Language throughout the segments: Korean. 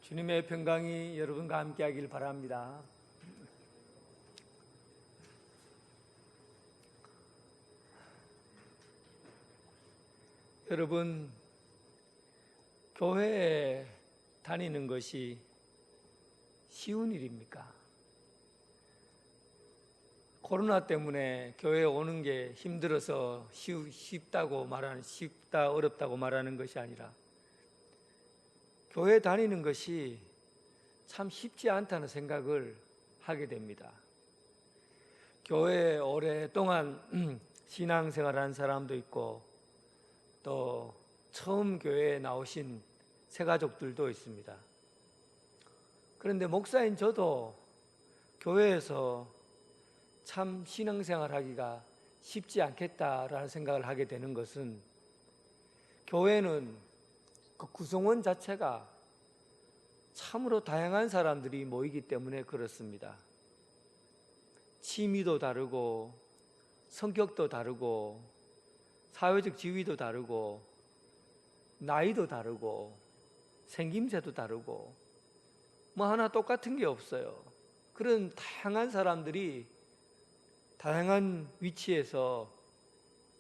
주님의 평강이 여러분과 함께하길 바랍니다. 여러분, 교회에 다니는 것이 쉬운 일입니까? 코로나 때문에 교회에 오는 게 힘들어서 쉽다, 어렵다고 말하는 것이 아니라 교회 다니는 것이 참 쉽지 않다는 생각을 하게 됩니다. 교회에 오랫동안 신앙생활한 사람도 있고 또 처음 교회에 나오신 새가족들도 있습니다. 그런데 목사인 저도 교회에서 참 신앙생활 하기가 쉽지 않겠다라는 생각을 하게 되는 것은, 교회는 그 구성원 자체가 참으로 다양한 사람들이 모이기 때문에 그렇습니다. 취미도 다르고 성격도 다르고 사회적 지위도 다르고 나이도 다르고 생김새도 다르고 뭐 하나 똑같은 게 없어요. 그런 다양한 사람들이 다양한 위치에서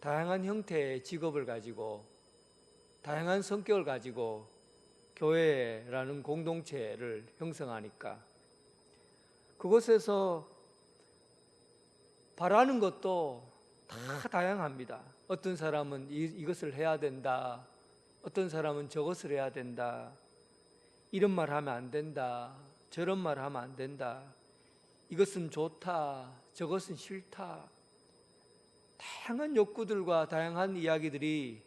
다양한 형태의 직업을 가지고 다양한 성격을 가지고 교회라는 공동체를 형성하니까 그곳에서 바라는 것도 다 다양합니다. 어떤 사람은 이것을 해야 된다, 어떤 사람은 저것을 해야 된다, 이런 말 하면 안 된다, 저런 말 하면 안 된다, 이것은 좋다, 저것은 싫다. 다양한 욕구들과 다양한 이야기들이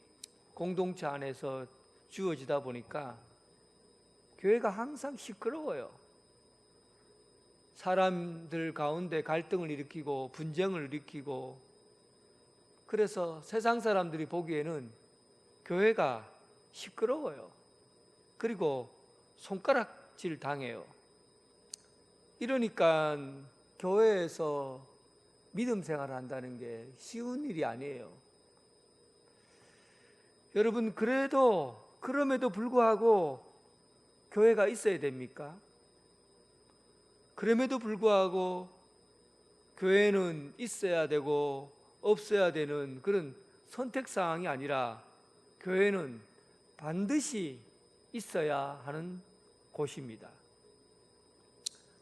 공동체 안에서 주어지다 보니까 교회가 항상 시끄러워요. 사람들 가운데 갈등을 일으키고 분쟁을 일으키고, 그래서 세상 사람들이 보기에는 교회가 시끄러워요. 그리고 손가락질 당해요. 이러니까 교회에서 믿음 생활을 한다는 게 쉬운 일이 아니에요. 여러분, 그럼에도 불구하고 교회가 있어야 됩니까? 그럼에도 불구하고 교회는 있어야 되고 없어야 되는 그런 선택사항이 아니라 교회는 반드시 있어야 하는 곳입니다.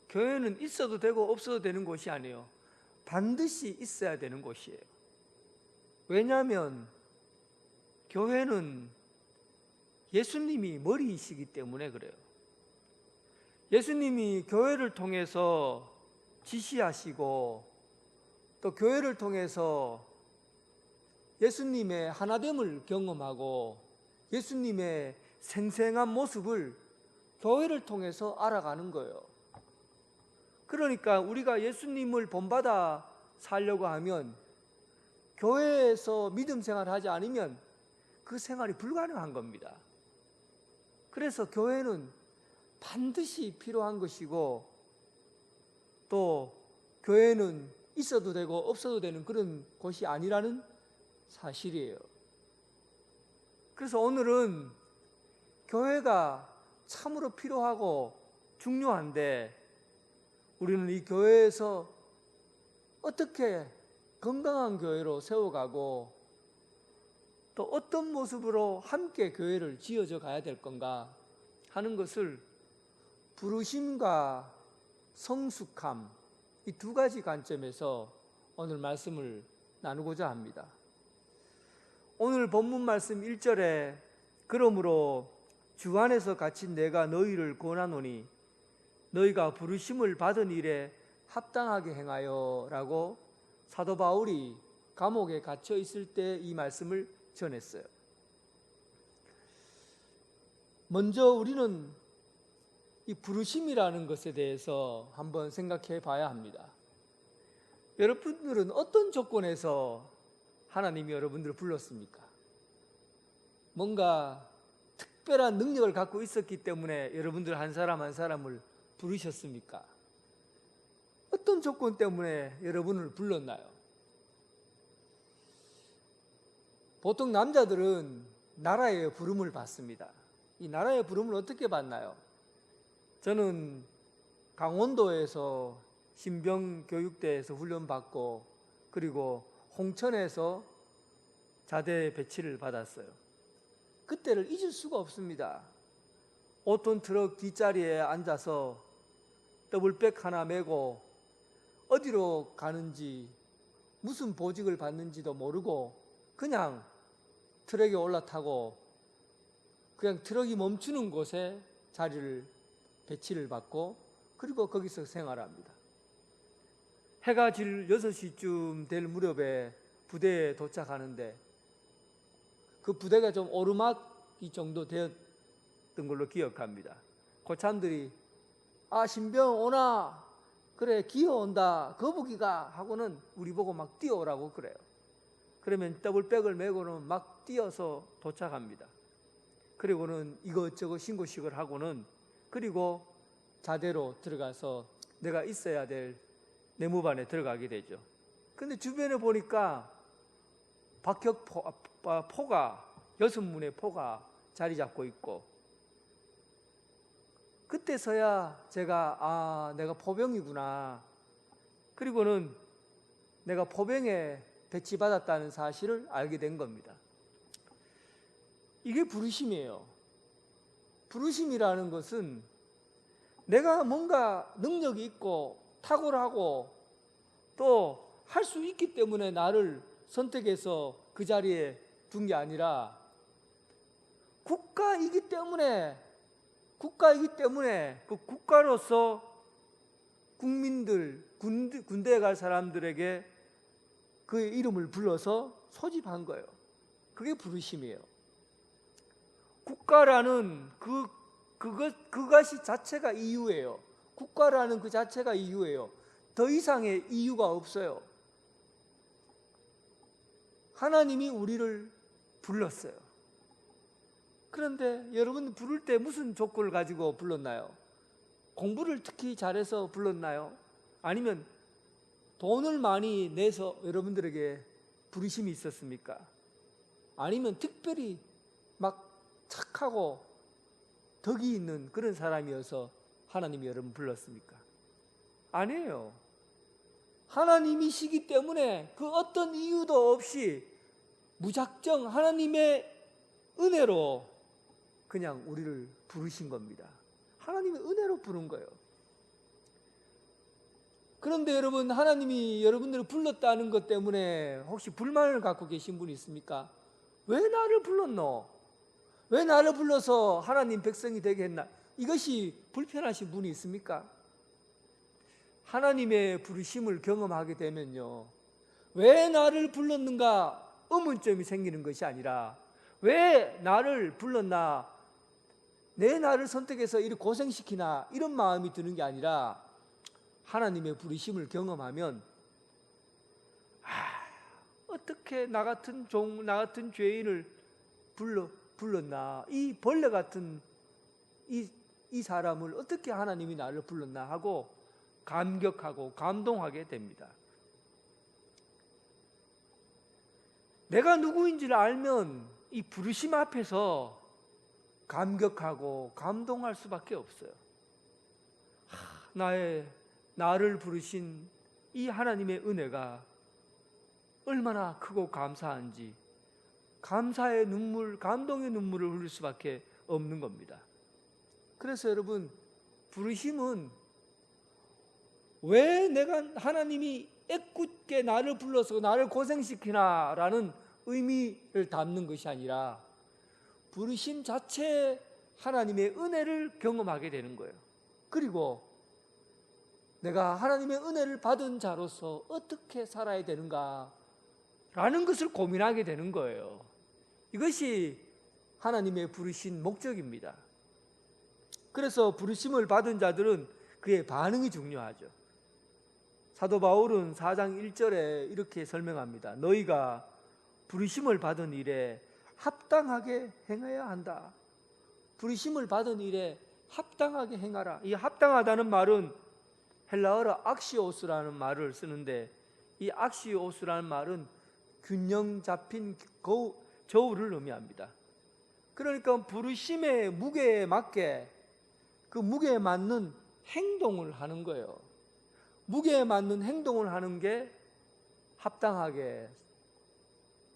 교회는 있어도 되고 없어도 되는 곳이 아니에요. 반드시 있어야 되는 곳이에요. 왜냐하면 교회는 예수님이 머리이시기 때문에 그래요. 예수님이 교회를 통해서 지시하시고 또 교회를 통해서 예수님의 하나됨을 경험하고 예수님의 생생한 모습을 교회를 통해서 알아가는 거예요. 그러니까 우리가 예수님을 본받아 살려고 하면 교회에서 믿음 생활을 하지 않으면 그 생활이 불가능한 겁니다. 그래서 교회는 반드시 필요한 것이고, 또 교회는 있어도 되고 없어도 되는 그런 곳이 아니라는 사실이에요. 그래서 오늘은 교회가 참으로 필요하고 중요한데, 우리는 이 교회에서 어떻게 건강한 교회로 세워가고 또 어떤 모습으로 함께 교회를 지어져 가야 될 건가 하는 것을 부르심과 성숙함, 이 두 가지 관점에서 오늘 말씀을 나누고자 합니다. 오늘 본문 말씀 1절에 그러므로 주 안에서 갇힌 내가 너희를 권하노니 너희가 부르심을 받은 일에 합당하게 행하여 라고 사도 바울이 감옥에 갇혀 있을 때 이 말씀을 전했어요. 먼저 우리는 이 부르심이라는 것에 대해서 한번 생각해 봐야 합니다. 여러분들은 어떤 조건에서 하나님이 여러분들을 불렀습니까? 뭔가 특별한 능력을 갖고 있었기 때문에 여러분들 한 사람 한 사람을 부르셨습니까? 어떤 조건 때문에 여러분을 불렀나요? 보통 남자들은 나라의 부름을 받습니다. 이 나라의 부름을 어떻게 받나요? 저는 강원도에서 신병교육대에서 훈련받고 그리고 홍천에서 자대 배치를 받았어요. 그때를 잊을 수가 없습니다. 5톤 트럭 뒷자리에 앉아서 더블백 하나 메고 어디로 가는지 무슨 보직을 받는지도 모르고 그냥 트럭에 올라타고 그냥 트럭이 멈추는 곳에 자리를 배치를 받고 그리고 거기서 생활합니다. 해가 질 6시쯤 될 무렵에 부대에 도착하는데 그 부대가 좀 오르막이 정도 되었던 걸로 기억합니다. 고참들이 신병 오나? 그래 기어온다 거북이가 하고는 우리 보고 막 뛰어오라고 그래요. 그러면 더블백을 메고는 막 뛰어서 도착합니다. 그리고는 이것저것 신고식을 하고는 그리고 자대로 들어가서 내가 있어야 될 내무반에 들어가게 되죠. 근데 주변에 보니까 포가 6문의 포가 자리 잡고 있고 그때서야 제가 내가 포병이구나. 그리고는 내가 포병에 배치받았다는 사실을 알게 된 겁니다. 이게 부르심이에요. 부르심이라는 것은 내가 뭔가 능력이 있고 탁월하고 또 할 수 있기 때문에 나를 선택해서 그 자리에 둔 게 아니라 국가이기 때문에 그 국가로서 국민들, 군대에 갈 사람들에게 그의 이름을 불러서 소집한 거예요. 그게 부르심이에요. 국가라는 그것이 자체가 이유예요. 국가라는 그 자체가 이유예요. 더 이상의 이유가 없어요. 하나님이 우리를 불렀어요. 그런데 여러분 부를 때 무슨 조건을 가지고 불렀나요? 공부를 특히 잘해서 불렀나요? 아니면 돈을 많이 내서 여러분들에게 부르심이 있었습니까? 아니면 특별히 막 착하고 덕이 있는 그런 사람이어서 하나님이 여러분 불렀습니까? 아니에요. 하나님이시기 때문에 그 어떤 이유도 없이 무작정 하나님의 은혜로 그냥 우리를 부르신 겁니다. 하나님의 은혜로 부른 거예요. 그런데 여러분 하나님이 여러분들을 불렀다는 것 때문에 혹시 불만을 갖고 계신 분이 있습니까? 왜 나를 불렀노? 왜 나를 불러서 하나님 백성이 되게 했나? 이것이 불편하신 분이 있습니까? 하나님의 부르심을 경험하게 되면요, 왜 나를 불렀는가 의문점이 생기는 것이 아니라 왜 나를 불렀나, 내 나를 선택해서 이렇게 고생시키나 이런 마음이 드는 게 아니라 하나님의 부르심을 경험하면 어떻게 나 같은 나 같은 죄인을 불렀나, 이 벌레 같은 이 사람을 어떻게 하나님이 나를 불렀나 하고 감격하고 감동하게 됩니다. 내가 누구인지를 알면 이 부르심 앞에서 감격하고 감동할 수밖에 없어요. 나를 부르신 이 하나님의 은혜가 얼마나 크고 감사한지 감사의 눈물, 감동의 눈물을 흘릴 수밖에 없는 겁니다. 그래서 여러분, 부르심은 왜 내가 하나님이 애꿎게 나를 불러서 나를 고생시키나 라는 의미를 담는 것이 아니라 부르심 자체에 하나님의 은혜를 경험하게 되는 거예요. 그리고 내가 하나님의 은혜를 받은 자로서 어떻게 살아야 되는가 라는 것을 고민하게 되는 거예요. 이것이 하나님의 부르신 목적입니다. 그래서 부르심을 받은 자들은 그의 반응이 중요하죠. 사도 바울은 4장 1절에 이렇게 설명합니다. 너희가 부르심을 받은 일에 합당하게 행해야 한다. 부르심을 받은 일에 합당하게 행하라. 이 합당하다는 말은 헬라어로 악시오스라는 말을 쓰는데, 이 악시오스라는 말은 균형 잡힌 저울을 의미합니다. 그러니까 부르심의 무게에 맞게, 그 그 무게에 맞는 행동을 하는 거예요. 무게에 맞는 행동을 하는 게 합당하게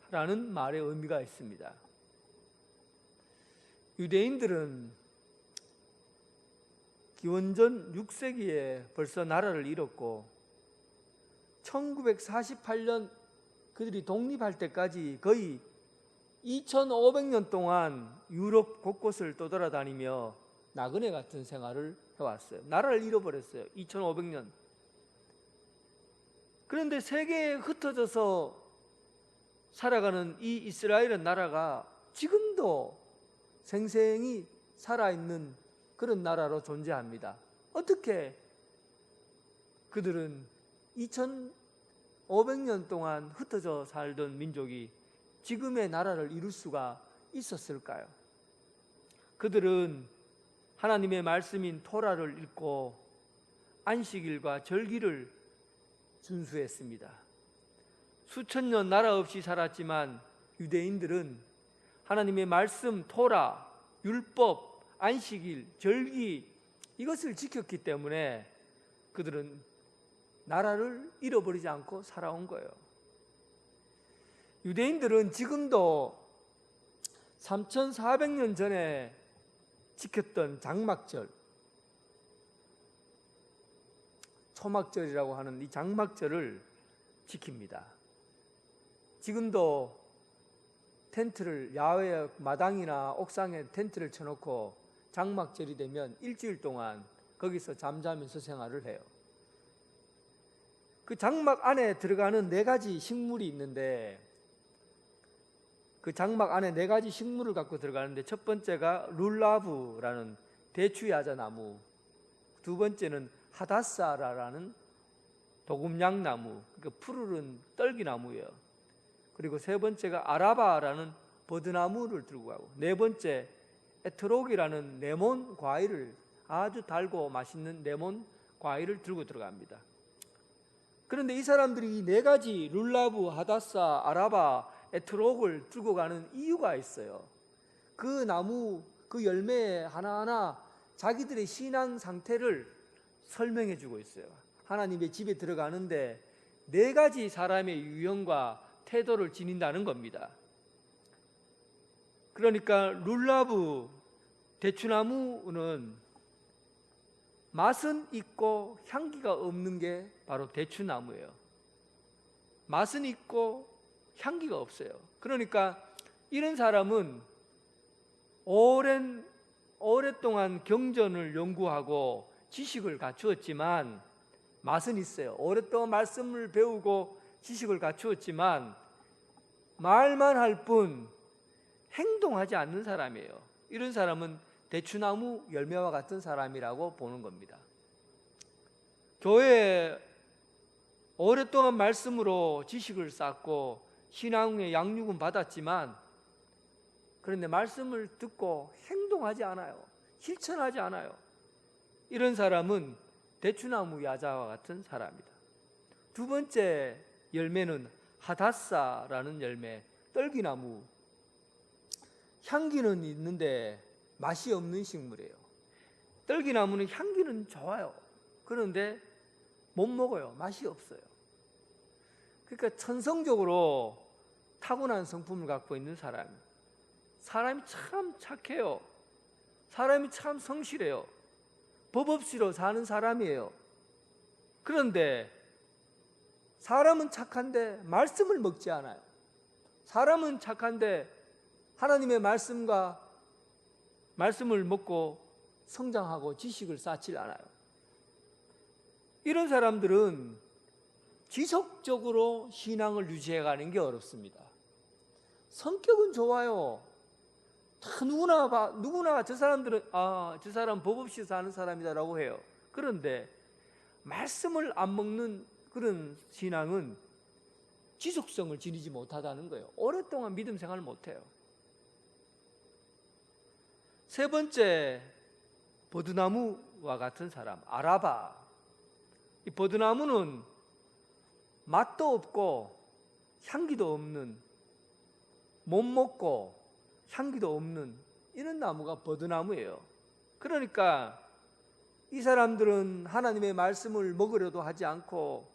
라는 말의 의미가 있습니다. 유대인들은 기원전 6세기에 벌써 나라를 잃었고 1948년 그들이 독립할 때까지 거의 2500년 동안 유럽 곳곳을 떠돌아다니며 나그네 같은 생활을 해왔어요. 나라를 잃어버렸어요. 2500년. 그런데 세계에 흩어져서 살아가는 이 이스라엘은 나라가 지금도 생생히 살아있는 그런 나라로 존재합니다. 어떻게 그들은 2500년 동안 흩어져 살던 민족이 지금의 나라를 이룰 수가 있었을까요? 그들은 하나님의 말씀인 토라를 읽고 안식일과 절기를 준수했습니다. 수천 년 나라 없이 살았지만 유대인들은 하나님의 말씀, 토라, 율법, 안식일, 절기 이것을 지켰기 때문에 그들은 나라를 잃어버리지 않고 살아온 거예요. 유대인들은 지금도 3400년 전에 지켰던 장막절, 초막절이라고 하는 이 장막절을 지킵니다. 지금도 텐트를 야외 마당이나 옥상에 텐트를 쳐놓고 장막절이 되면 일주일 동안 거기서 잠자면서 생활을 해요. 그 장막 안에 들어가는 4가지 식물이 있는데 그 장막 안에 4가지 식물을 갖고 들어가는데 첫 번째가 룰라브라는 대추야자나무, 두 번째는 하다사라라는 도금양나무, 그 푸르른 떨기나무예요. 그리고 세 번째가 아라바라는 버드나무를 들고 가고, 네 번째 에트록이라는 레몬 과일을, 아주 달고 맛있는 레몬 과일을 들고 들어갑니다. 그런데 이 사람들이 이 4가지 룰라브, 하다사, 아라바, 에트록을 들고 가는 이유가 있어요. 그 나무, 그 열매 하나하나 자기들의 신앙 상태를 설명해 주고 있어요. 하나님의 집에 들어가는데 4가지 사람의 유형과 태도를 지닌다는 겁니다. 그러니까 룰라브, 대추나무는 맛은 있고 향기가 없는 게 바로 대추나무예요. 맛은 있고 향기가 없어요. 그러니까 이런 사람은 오랫동안 경전을 연구하고 지식을 갖추었지만 맛은 있어요. 오랫동안 말씀을 배우고 지식을 갖추었지만 말만 할 뿐 행동하지 않는 사람이에요. 이런 사람은 대추나무 열매와 같은 사람이라고 보는 겁니다. 교회에 오랫동안 말씀으로 지식을 쌓고 신앙의 양육은 받았지만 그런데 말씀을 듣고 행동하지 않아요. 실천하지 않아요. 이런 사람은 대추나무 야자와 같은 사람이다. 두 번째 열매는 하다사라는 열매, 떨기나무. 향기는 있는데 맛이 없는 식물이에요. 떨기나무는 향기는 좋아요. 그런데 못 먹어요. 맛이 없어요. 그러니까 천성적으로 타고난 성품을 갖고 있는 사람이 참 착해요. 사람이 참 성실해요. 법 없이로 사는 사람이에요. 그런데 사람은 착한데 말씀을 먹지 않아요. 사람은 착한데 하나님의 말씀을 먹고 성장하고 지식을 쌓지 않아요. 이런 사람들은 지속적으로 신앙을 유지해가는 게 어렵습니다. 성격은 좋아요. 다 누구나 저 사람들은 저 사람 법 없이 사는 사람이다라고 해요. 그런데 말씀을 안 먹는 그런 신앙은 지속성을 지니지 못하다는 거예요. 오랫동안 믿음 생활을 못해요. 세 번째, 버드나무와 같은 사람, 아라바. 이 버드나무는 맛도 없고 향기도 없는, 못 먹고 향기도 없는 이런 나무가 버드나무예요. 그러니까 이 사람들은 하나님의 말씀을 먹으려도 하지 않고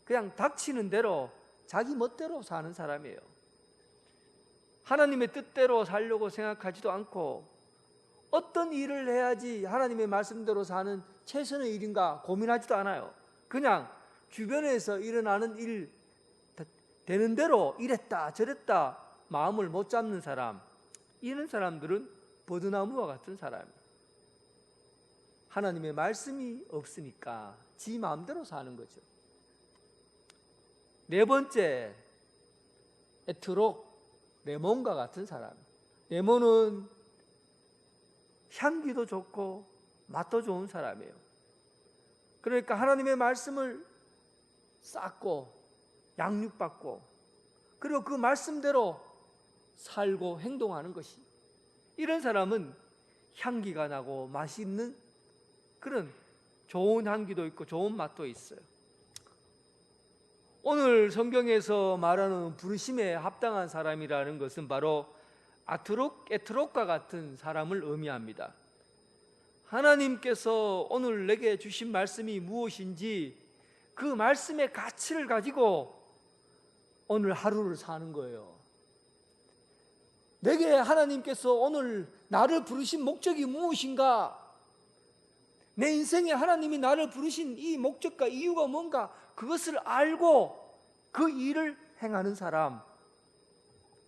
그냥 닥치는 대로 자기 멋대로 사는 사람이에요. 하나님의 뜻대로 살려고 생각하지도 않고 어떤 일을 해야지 하나님의 말씀대로 사는 최선의 일인가 고민하지도 않아요. 그냥 주변에서 일어나는 일 되는 대로 이랬다 저랬다 마음을 못 잡는 사람, 이런 사람들은 버드나무와 같은 사람이에요. 하나님의 말씀이 없으니까 지 마음대로 사는 거죠. 네 번째, 에트록, 레몬과 같은 사람. 레몬은 향기도 좋고 맛도 좋은 사람이에요. 그러니까 하나님의 말씀을 쌓고 양육받고 그리고 그 말씀대로 살고 행동하는 것이, 이런 사람은 향기가 나고 맛있는 그런 좋은 향기도 있고 좋은 맛도 있어요. 오늘 성경에서 말하는 부르심에 합당한 사람이라는 것은 바로 에트록과 같은 사람을 의미합니다. 하나님께서 오늘 내게 주신 말씀이 무엇인지 그 말씀의 가치를 가지고 오늘 하루를 사는 거예요. 내게 하나님께서 오늘 나를 부르신 목적이 무엇인가? 내 인생에 하나님이 나를 부르신 이 목적과 이유가 뭔가, 그것을 알고 그 일을 행하는 사람,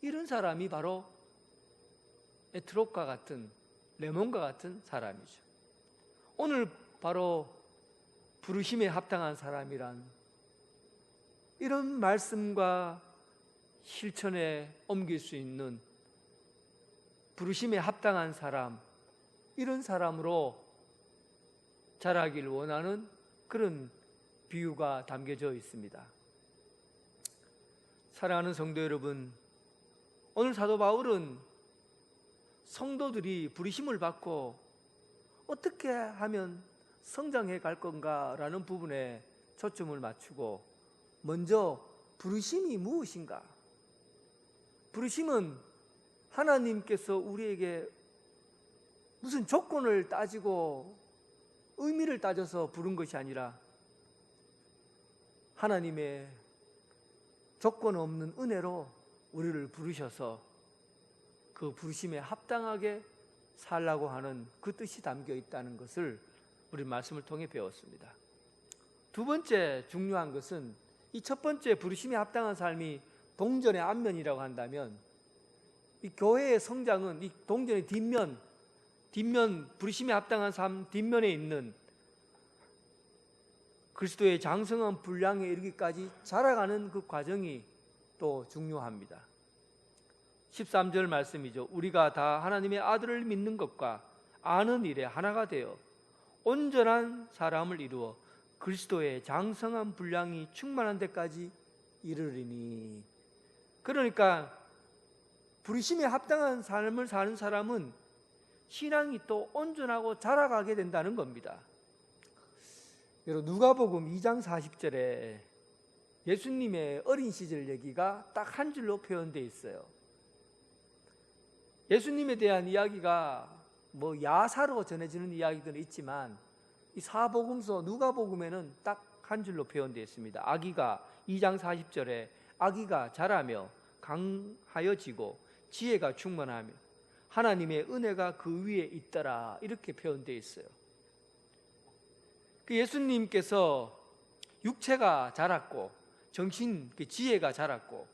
이런 사람이 바로 에트록과 같은, 레몬과 같은 사람이죠. 오늘 바로 부르심에 합당한 사람이란 이런 말씀과 실천에 옮길 수 있는 부르심에 합당한 사람, 이런 사람으로 자라길 원하는 그런 비유가 담겨져 있습니다. 사랑하는 성도 여러분, 오늘 사도 바울은 성도들이 부르심을 받고 어떻게 하면 성장해 갈 건가라는 부분에 초점을 맞추고, 먼저 부르심이 무엇인가? 부르심은 하나님께서 우리에게 무슨 조건을 따지고 의미를 따져서 부른 것이 아니라 하나님의 조건 없는 은혜로 우리를 부르셔서 그 부르심에 합당하게 살라고 하는 그 뜻이 담겨 있다는 것을 우리 말씀을 통해 배웠습니다. 두 번째 중요한 것은, 이 첫 번째 부르심에 합당한 삶이 동전의 앞면이라고 한다면, 이 교회의 성장은 이 동전의 뒷면 부르심에 합당한 삶 뒷면에 있는 그리스도의 장성한 분량에 이르기까지 자라가는 그 과정이 또 중요합니다. 13절 말씀이죠. 우리가 다 하나님의 아들을 믿는 것과 아는 일에 하나가 되어 온전한 사람을 이루어 그리스도의 장성한 분량이 충만한 데까지 이르리니. 그러니까 부르심에 합당한 삶을 사는 사람은 신앙이 또 온전하고 자라가게 된다는 겁니다. 여러분, 누가복음 2장 40절에 예수님의 어린 시절 얘기가 딱 한 줄로 표현되어 있어요. 예수님에 대한 이야기가 뭐 야사로 전해지는 이야기들은 있지만, 이 사복음서 누가복음에는 딱 한 줄로 표현되어 있습니다. 아기가 2장 40절에 아기가 자라며 강하여지고 지혜가 충만하며 하나님의 은혜가 그 위에 있더라, 이렇게 표현되어 있어요. 그 예수님께서 육체가 자랐고 정신, 지혜가 자랐고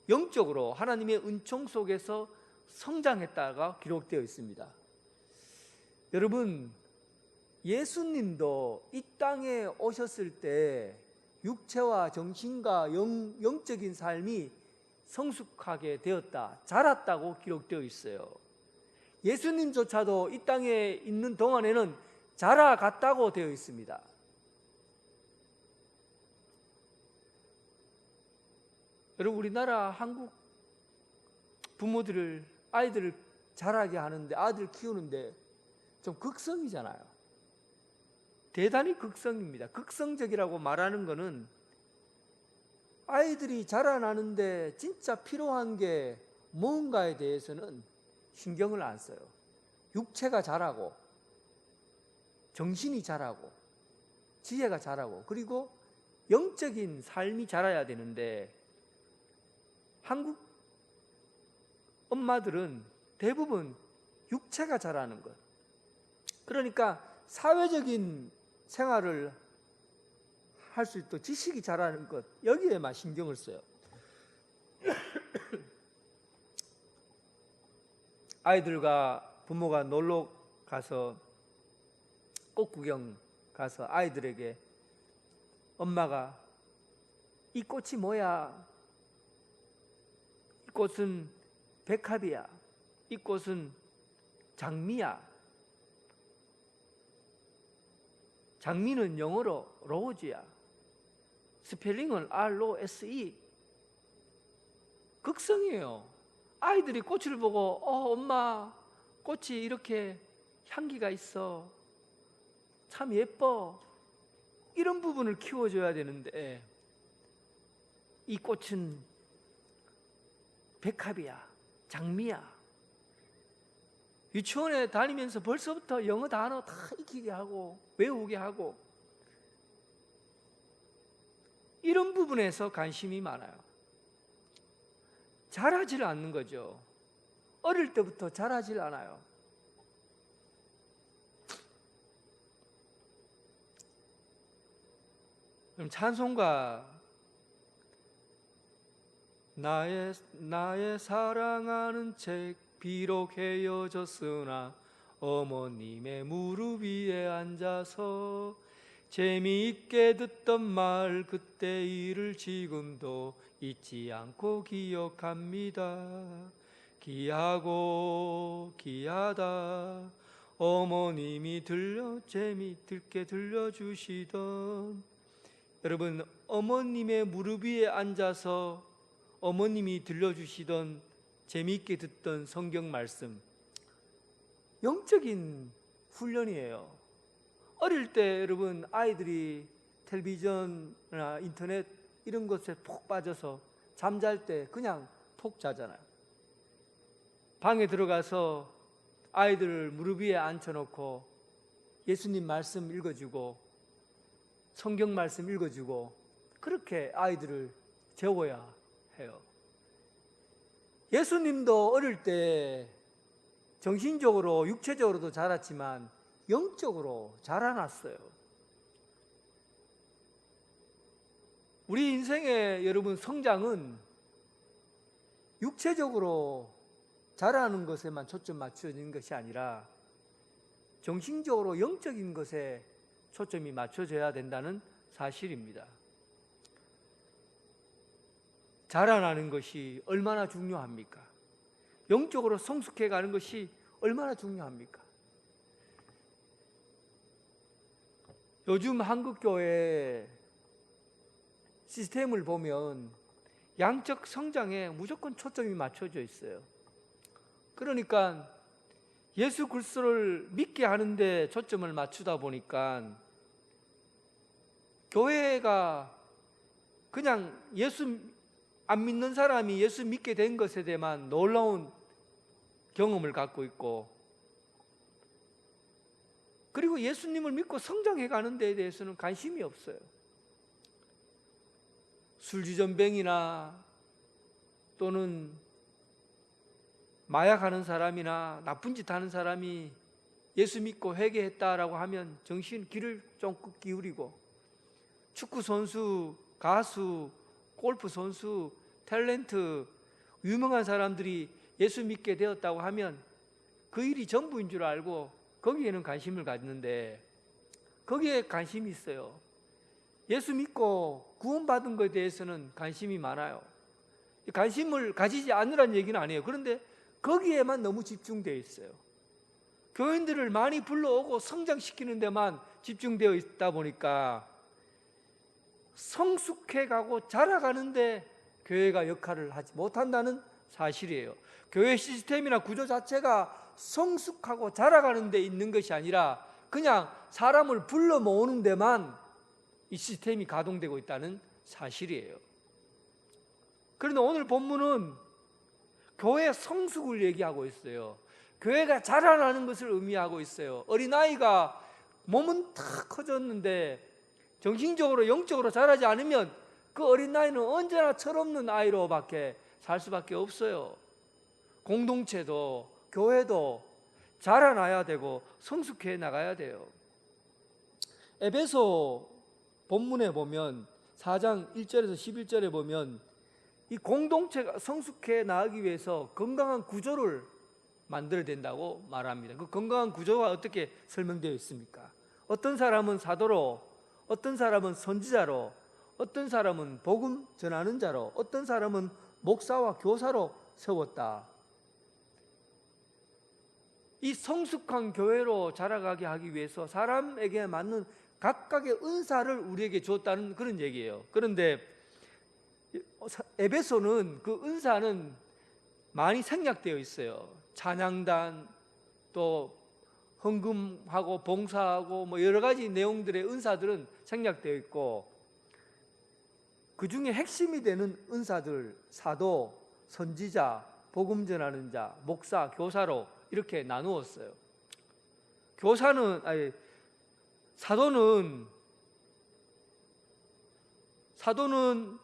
영적으로 하나님의 은총 속에서 성장했다가 기록되어 있습니다. 여러분, 예수님도 이 땅에 오셨을 때 육체와 정신과 영적인 삶이 성숙하게 되었다, 자랐다고 기록되어 있어요. 예수님조차도 이 땅에 있는 동안에는 자라갔다고 되어 있습니다. 여러분, 우리나라 한국 부모들을 아이들을 자라게 하는데, 아들 키우는데 좀 극성이잖아요. 대단히 극성입니다. 극성적이라고 말하는 것은 아이들이 자라나는데 진짜 필요한 게 뭔가에 대해서는 신경을 안 써요. 육체가 자라고 정신이 자라고 지혜가 자라고 그리고 영적인 삶이 자라야 되는데 한국 엄마들은 대부분 육체가 자라는 것, 그러니까 사회적인 생활을 할 수 있도록 지식이 자라는 것, 여기에만 신경을 써요. 아이들과 부모가 놀러 가서 꽃 구경 가서 아이들에게 엄마가 이 꽃이 뭐야? 이 꽃은 백합이야. 이 꽃은 장미야. 장미는 영어로 로즈야. 스펠링은 R-O-S-E. 극성이에요. 아이들이 꽃을 보고 엄마 꽃이 이렇게 향기가 있어. 참 예뻐. 이런 부분을 키워줘야 되는데 이 꽃은 백합이야. 장미야. 유치원에 다니면서 벌써부터 영어 단어 다 익히게 하고 외우게 하고 이런 부분에서 관심이 많아요. 자라질 않는 거죠. 어릴 때부터 자라질 않아요. 그럼 찬송가 나의 사랑하는 책 비록 헤어졌으나 어머님의 무릎 위에 앉아서 재미있게 듣던 말 그때 일을 지금도 잊지 않고 기억합니다. 귀하고 귀하다 어머님이 재미있게 들려주시던. 여러분, 어머님의 무릎 위에 앉아서 어머님이 들려주시던 재미있게 듣던 성경 말씀, 영적인 훈련이에요. 어릴 때 여러분 아이들이 텔레비전이나 인터넷 이런 것에 푹 빠져서 잠잘 때 그냥 푹 자잖아요. 방에 들어가서 아이들을 무릎 위에 앉혀놓고 예수님 말씀 읽어주고 성경 말씀 읽어주고 그렇게 아이들을 재워야 해요. 예수님도 어릴 때 정신적으로 육체적으로도 자랐지만 영적으로 자라났어요. 우리 인생의 여러분 성장은 육체적으로 자라는 것에만 초점 맞춰지는 것이 아니라 정신적으로 영적인 것에 초점이 맞춰져야 된다는 사실입니다. 자라나는 것이 얼마나 중요합니까? 영적으로 성숙해 가는 것이 얼마나 중요합니까? 요즘 한국교회 시스템을 보면 양적 성장에 무조건 초점이 맞춰져 있어요. 그러니까 예수 그리스도를 믿게 하는데 초점을 맞추다 보니까 교회가 그냥 예수 안 믿는 사람이 예수 믿게 된 것에 대해만 놀라운 경험을 갖고 있고, 그리고 예수님을 믿고 성장해 가는 데에 대해서는 관심이 없어요. 술주전뱅이나 또는 마약하는 사람이나 나쁜 짓 하는 사람이 예수 믿고 회개했다라고 하면 귀를 쫑긋 기울이고, 축구 선수, 가수, 골프 선수, 탤런트, 유명한 사람들이 예수 믿게 되었다고 하면 그 일이 전부인 줄 알고 거기에는 관심을 갖는데, 거기에 관심이 있어요. 예수 믿고 구원받은 것에 대해서는 관심이 많아요. 관심을 가지지 않으라는 얘기는 아니에요. 그런데 거기에만 너무 집중되어 있어요. 교인들을 많이 불러오고 성장시키는 데만 집중되어 있다 보니까 성숙해가고 자라가는데 교회가 역할을 하지 못한다는 사실이에요. 교회 시스템이나 구조 자체가 성숙하고 자라가는 데 있는 것이 아니라 그냥 사람을 불러 모으는 데만 이 시스템이 가동되고 있다는 사실이에요. 그런데 오늘 본문은 교회 성숙을 얘기하고 있어요. 교회가 자라나는 것을 의미하고 있어요. 어린아이가 몸은 다 커졌는데 정신적으로 영적으로 자라지 않으면 그 어린 나이는 언제나 철없는 아이로밖에 살 수밖에 없어요. 공동체도 교회도 자라나야 되고 성숙해 나가야 돼요. 에베소 본문에 보면 4장 1절에서 11절에 보면 이 공동체가 성숙해 나가기 위해서 건강한 구조를 만들어야 된다고 말합니다. 그 건강한 구조가 어떻게 설명되어 있습니까? 어떤 사람은 사도로, 어떤 사람은 선지자로, 어떤 사람은 복음 전하는 자로, 어떤 사람은 목사와 교사로 세웠다. 이 성숙한 교회로 자라가게 하기 위해서 사람에게 맞는 각각의 은사를 우리에게 줬다는 그런 얘기예요. 그런데 에베소는 그 은사는 많이 생략되어 있어요. 찬양단, 또 헌금하고 봉사하고 뭐 여러 가지 내용들의 은사들은 생략되어 있고, 그 중에 핵심이 되는 은사들, 사도, 선지자, 복음 전하는 자, 목사, 교사로 이렇게 나누었어요. 사도는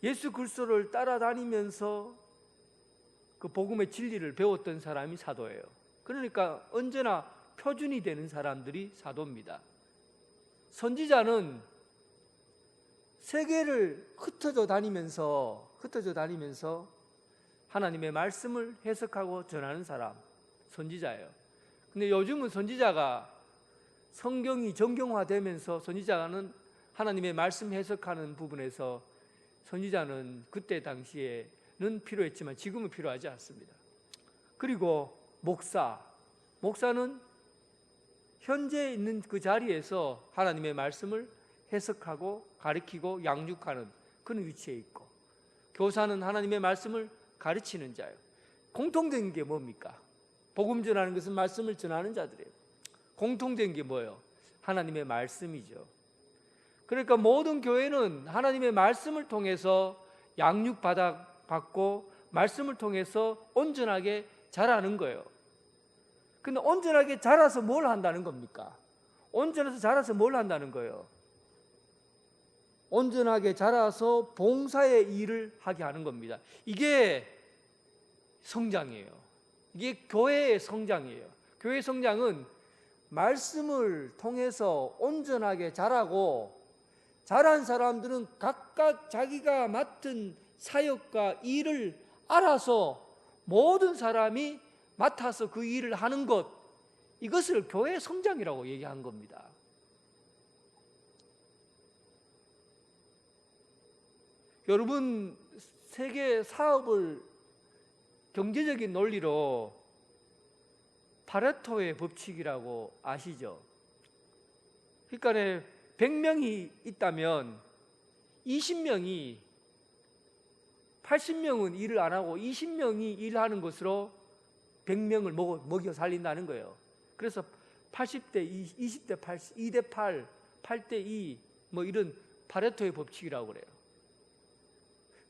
예수 그리스도를 따라다니면서 그 복음의 진리를 배웠던 사람이 사도예요. 그러니까 언제나 표준이 되는 사람들이 사도입니다. 선지자는 세계를 흩어져 다니면서 하나님의 말씀을 해석하고 전하는 사람, 선지자예요. 근데 요즘은 선지자가 성경이 정경화되면서 선지자는 하나님의 말씀 해석하는 부분에서 선지자는 그때 당시에는 필요했지만 지금은 필요하지 않습니다. 그리고 목사는 현재 있는 그 자리에서 하나님의 말씀을 해석하고 가르치고 양육하는 그런 위치에 있고, 교사는 하나님의 말씀을 가르치는 자예요. 공통된 게 뭡니까? 복음 전하는 것은 말씀을 전하는 자들이에요. 공통된 게 뭐예요? 하나님의 말씀이죠. 그러니까 모든 교회는 하나님의 말씀을 통해서 양육받고 말씀을 통해서 온전하게 자라는 거예요. 근데 온전하게 자라서 뭘 한다는 겁니까? 온전해서 자라서 뭘 한다는 거예요? 온전하게 자라서 봉사의 일을 하게 하는 겁니다. 이게 성장이에요. 이게 교회의 성장이에요. 교회의 성장은 말씀을 통해서 온전하게 자라고, 자란 사람들은 각각 자기가 맡은 사역과 일을 알아서 모든 사람이 맡아서 그 일을 하는 것, 이것을 교회의 성장이라고 얘기한 겁니다. 여러분, 세계 사업을 경제적인 논리로 파레토의 법칙이라고 아시죠? 그러니까 100명이 있다면 20명이 80명은 일을 안 하고 20명이 일하는 것으로 100명을 먹여 살린다는 거예요. 그래서 80대 20대 80, 2대 8, 8대 2 뭐 이런 파레토의 법칙이라고 그래요.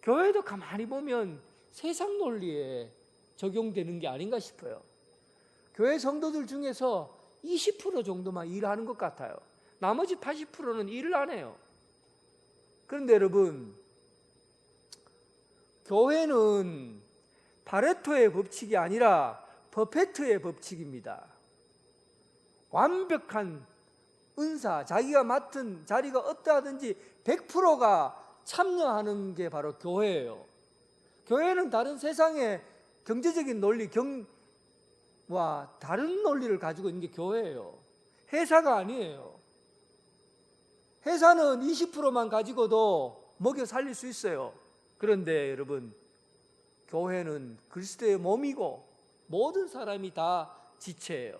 교회도 가만히 보면 세상 논리에 적용되는 게 아닌가 싶어요. 교회 성도들 중에서 20% 정도만 일하는 것 같아요. 나머지 80%는 일을 안 해요. 그런데 여러분, 교회는 파레토의 법칙이 아니라 퍼페트의 법칙입니다. 완벽한 은사, 자기가 맡은 자리가 어떠하든지 100%가 참여하는 게 바로 교회예요. 교회는 다른 세상의 경제적인 논리, 다른 논리를 가지고 있는 게 교회예요. 회사가 아니에요. 회사는 20%만 가지고도 먹여 살릴 수 있어요. 그런데 여러분, 교회는 그리스도의 몸이고 모든 사람이 다 지체예요.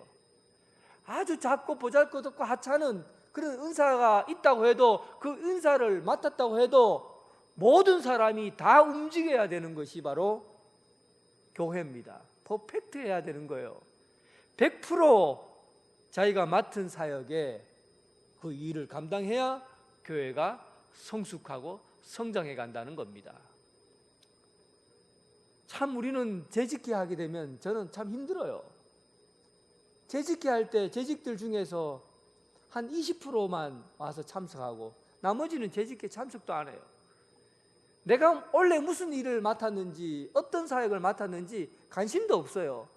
아주 작고 보잘것없고 하찮은 그런 은사가 있다고 해도, 그 은사를 맡았다고 해도 모든 사람이 다 움직여야 되는 것이 바로 교회입니다. 퍼펙트해야 되는 거예요. 100% 자기가 맡은 사역에 그 일을 감당해야 교회가 성숙하고 성장해 간다는 겁니다. 참 우리는 재직기 하게 되면 저는 참 힘들어요. 재직회 할 때 재직들 중에서 한 20%만 와서 참석하고 나머지는 재직회 참석도 안 해요. 내가 원래 무슨 일을 맡았는지, 어떤 사역을 맡았는지 관심도 없어요.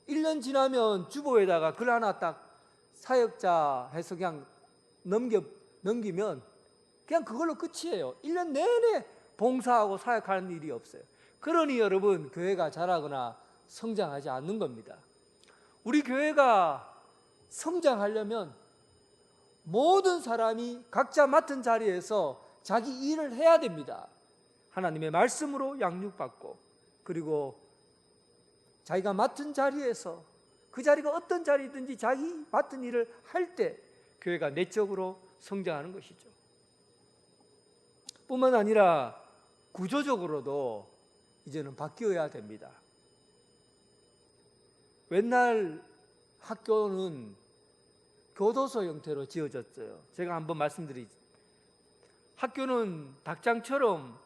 1년 지나면 주보에다가 글 하나 딱 사역자 해서 그냥 넘기면 그냥 그걸로 끝이에요. 1년 내내 봉사하고 사역하는 일이 없어요. 그러니 여러분, 교회가 자라거나 성장하지 않는 겁니다. 우리 교회가 성장하려면 모든 사람이 각자 맡은 자리에서 자기 일을 해야 됩니다. 하나님의 말씀으로 양육받고, 그리고 자기가 맡은 자리에서 그 자리가 어떤 자리든지 자기 맡은 일을 할 때 교회가 내적으로 성장하는 것이죠. 뿐만 아니라 구조적으로도 이제는 바뀌어야 됩니다. 옛날 학교는 교도소 형태로 지어졌어요. 제가 한번 말씀드리죠. 학교는 닭장처럼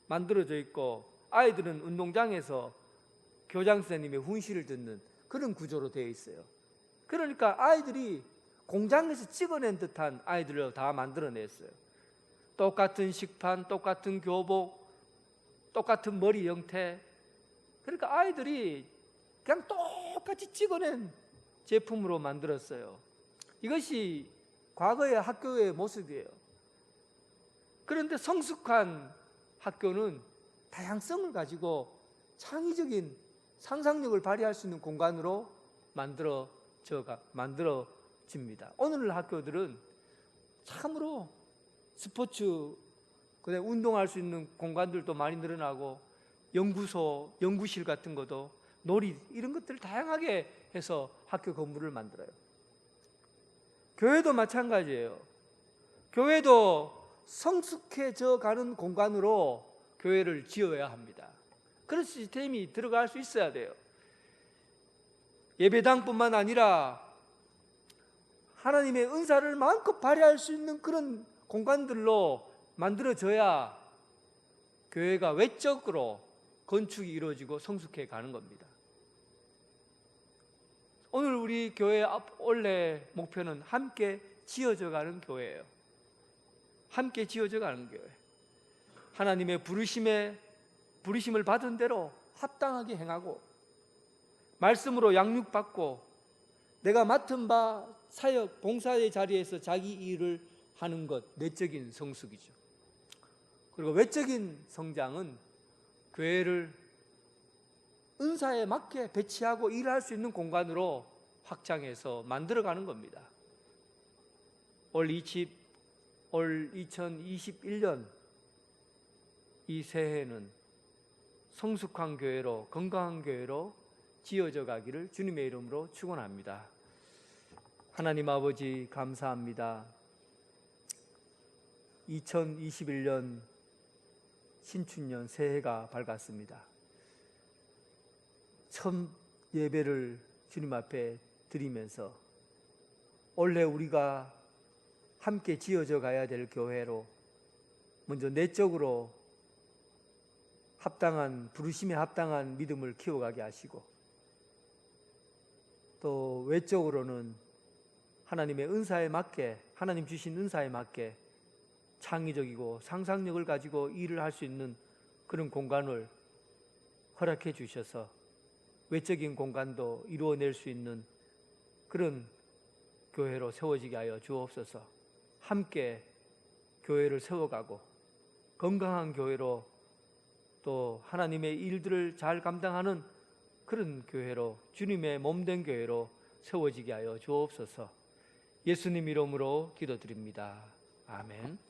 만들어져 있고 아이들은 운동장에서 교장 선생님의 훈시를 듣는 그런 구조로 되어 있어요. 그러니까 아이들이 공장에서 찍어낸 듯한 아이들로 다 만들어냈어요. 똑같은 식판, 똑같은 교복, 똑같은 머리 형태. 그러니까 아이들이 그냥 똑같이 찍어낸 제품으로 만들었어요. 이것이 과거의 학교의 모습이에요. 그런데 성숙한 학교는 다양성을 가지고 창의적인 상상력을 발휘할 수 있는 공간으로 만들어집니다. 오늘 학교들은 참으로 스포츠, 그다음에 운동할 수 있는 공간들도 많이 늘어나고 연구소, 연구실 같은 것도 놀이 이런 것들을 다양하게 해서 학교 건물을 만들어요. 교회도 마찬가지예요. 교회도 성숙해져 가는 공간으로 교회를 지어야 합니다. 그런 시스템이 들어갈 수 있어야 돼요. 예배당뿐만 아니라 하나님의 은사를 마음껏 발휘할 수 있는 그런 공간들로 만들어져야 교회가 외적으로 건축이 이루어지고 성숙해 가는 겁니다. 오늘 우리 교회 원래 목표는 함께 지어져 가는 교회예요. 함께 지어져 가는 교회. 하나님의 부르심을 받은 대로 합당하게 행하고 말씀으로 양육받고 내가 맡은 바 사역, 봉사의 자리에서 자기 일을 하는 것, 내적인 성숙이죠. 그리고 외적인 성장은 교회를 은사에 맞게 배치하고 일할 수 있는 공간으로 확장해서 만들어가는 겁니다. 올 2021년 이 새해는 성숙한 교회로, 건강한 교회로 지어져 가기를 주님의 이름으로 축원합니다. 하나님 아버지 감사합니다. 2021년 신춘년 새해가 밝았습니다. 첫 예배를 주님 앞에 드리면서 원래 우리가 함께 지어져 가야 될 교회로 먼저 내적으로 합당한, 부르심에 합당한 믿음을 키워가게 하시고 또 외적으로는 하나님의 은사에 맞게, 하나님 주신 은사에 맞게 창의적이고 상상력을 가지고 일을 할 수 있는 그런 공간을 허락해 주셔서 외적인 공간도 이루어낼 수 있는 그런 교회로 세워지게 하여 주옵소서. 함께 교회를 세워가고 건강한 교회로 또 하나님의 일들을 잘 감당하는 그런 교회로, 주님의 몸된 교회로 세워지게 하여 주옵소서. 예수님 이름으로 기도드립니다. 아멘.